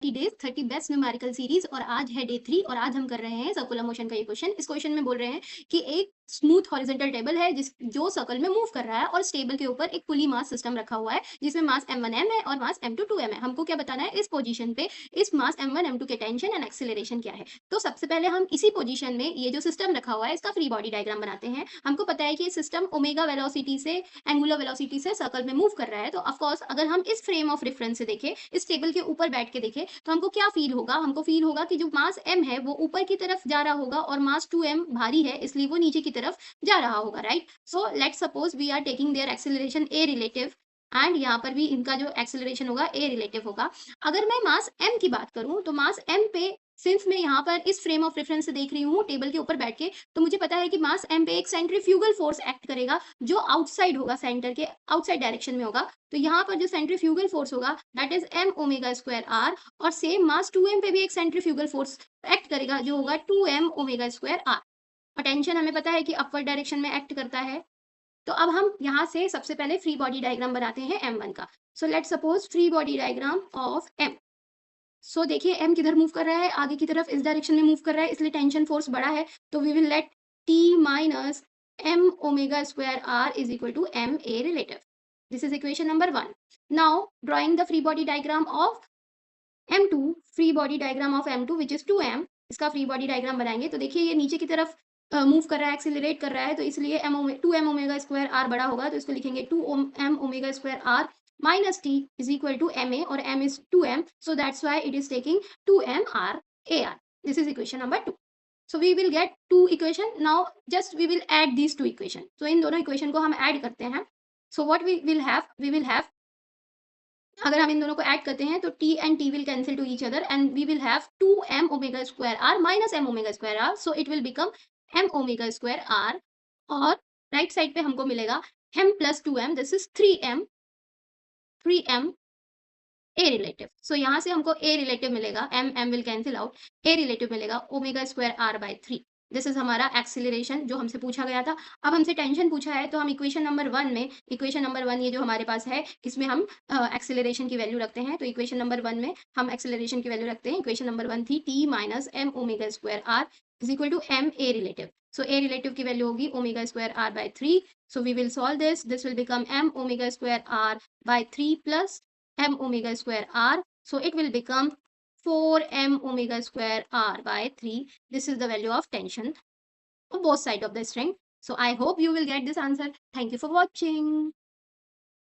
30 days 30 best numerical series और आज है डे 3 और आज हम कर रहे हैं सर्कुलर मोशन का ये क्वेश्चन। इस क्वेश्चन में बोल रहे हैं कि एक स्मूथ हॉरिजॉन्टल टेबल है जो सर्कल में मूव कर रहा है और इस टेबल के ऊपर एक पुली मास सिस्टम रखा हुआ है जिसमें मास m1m है और मास m2 2m है। हमको क्या बताना है, इस पोजीशन पे इस मास m1 m2 के टेंशन एंड एक्सीलरेशन क्या है। तो सबसे पहले हम इसी पोजीशन में ये जो सिस्टम रखा हुआ है इसका फ्री बॉडी डायग्राम बनाते हैं। हमको पता है कि सिस्टम ओमेगा वेलोसिटी से एंगुलर वेलोसिटी से सर्कल में मूव कर रहा है। तो ऑफ कोर्स अगर हम इस फ्रेम ऑफ रेफरेंस से देखें, इस टेबल के ऊपर बैठ के देखें, तो हमको क्या फील होगा, हमको फील होगा कि जो मास m है वो ऊपर की तरफ जा रहा होगा और मास 2m भारी है इसलिए वो नीचे की तरफ जा रहा होगा, right. So let's suppose we are taking their acceleration a relative and यहाँ पर भी इनका जो एक्सेलरेशन होगा a रिलेटिव होगा। अगर मैं मास m की बात करूं तो मास m पे सिंस मैं यहाँ पर इस फ्रेम ऑफ रेफरेंस से देख रही हूँ टेबल के ऊपर बैठ के, तो मुझे पता है कि मास m पे एक सेंट्रीफ्यूगल फोर्स एक्ट करेगा जो आउटसाइड होगा, सेंटर के आउटसाइड डायरेक्शन में होगा। तो यहाँ पर जो सेंट्रीफ्यूगल फोर्स होगा that is m omega square r और सेम मास 2m पे भी एक सेंट्रीफ्यूगल फोर्स एक्ट करेगा जो होगा 2m ओमेगा स्क्वायर r। और टेंशन हमें पता है कि अपवर्ड डायरेक्शन में एक्ट करता है। तो अब हम यहाँ से सबसे पहले फ्री बॉडी डायग्राम बनाते हैं m1 का। सो let's suppose free body diagram of m। सो देखिए m किधर मूव कर रहा है, आगे की तरफ इस डायरेक्शन में मूव कर रहा है इसलिए टेंशन फोर्स बड़ा है। तो we will let t minus m omega square r is equal to m a relative. This is equation number 1। Now drawing the free body diagram of m2, free body diagram of m2 which is 2m। इसका free body diagram बनाएंगे तो देखिए ये नीचे की तरफ move कर रहा है, एक्सिलरेट कर रहा है, तो इसलिए 2m ओमेगा स्क्वायर r बड़ा होगा तो इसको लिखेंगे 2m omega square r minus t is equal to ma or m is 2m, so that's why it is taking 2m r ar. This is equation number 2. So we will get two equation. Now just we will add these two equation. So इन दोनों equation को हम add करते हैं. So what we will have अगर हम इन दोनों को add करते हैं तो t and t will cancel to each other and we will have 2m omega square r minus m omega square r, so it will become m omega square r और right side पे हमको मिलेगा m plus 2m, this is 3m a relative. So यहाँ से हमको a relative मिलेगा, m will cancel out, a relative मिलेगा omega square r by 3। This is हमारा एक्सीलरेशन जो हमसे पूछा गया था। अब हमसे टेंशन पूछा है तो हम इक्वेशन नंबर 1 में, इक्वेशन नंबर 1 ये जो हमारे पास है इसमें हम एक्सीलरेशन की वैल्यू रखते हैं। तो इक्वेशन नंबर 1 में हम एक्सीलरेशन की वैल्यू रखते हैं। इक्वेशन नंबर 1 थी t minus m omega square r is equal to m a relative. So a relative की वैल्यू होगी omega square r by 3। So we will solve this will become m omega square r by 3 plus m omega square r. So it will become 4m omega square r by 3. This is the value of tension on both sides of the string. So I hope you will get this answer. Thank you for watching.